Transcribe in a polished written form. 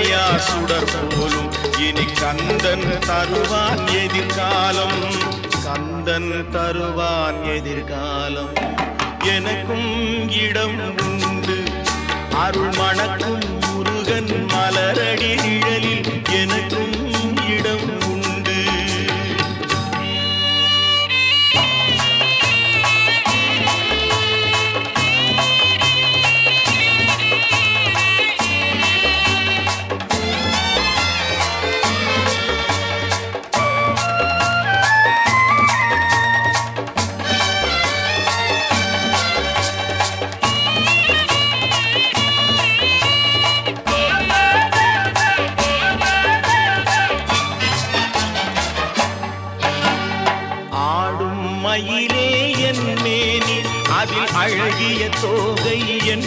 அணையா சுடர் போலும் இனி கந்தன் தருவான் எதிர்காலம். கந்தன் தருவான் எதிர்காலம். எனக்கும் இடம் உண்டு அருள் மணக்கும் முருகன் மலரடி நிழலில் எனக்கும் இடம் உண்டு. மயிலே என் மேனி அதில் அழகிய தோகை என்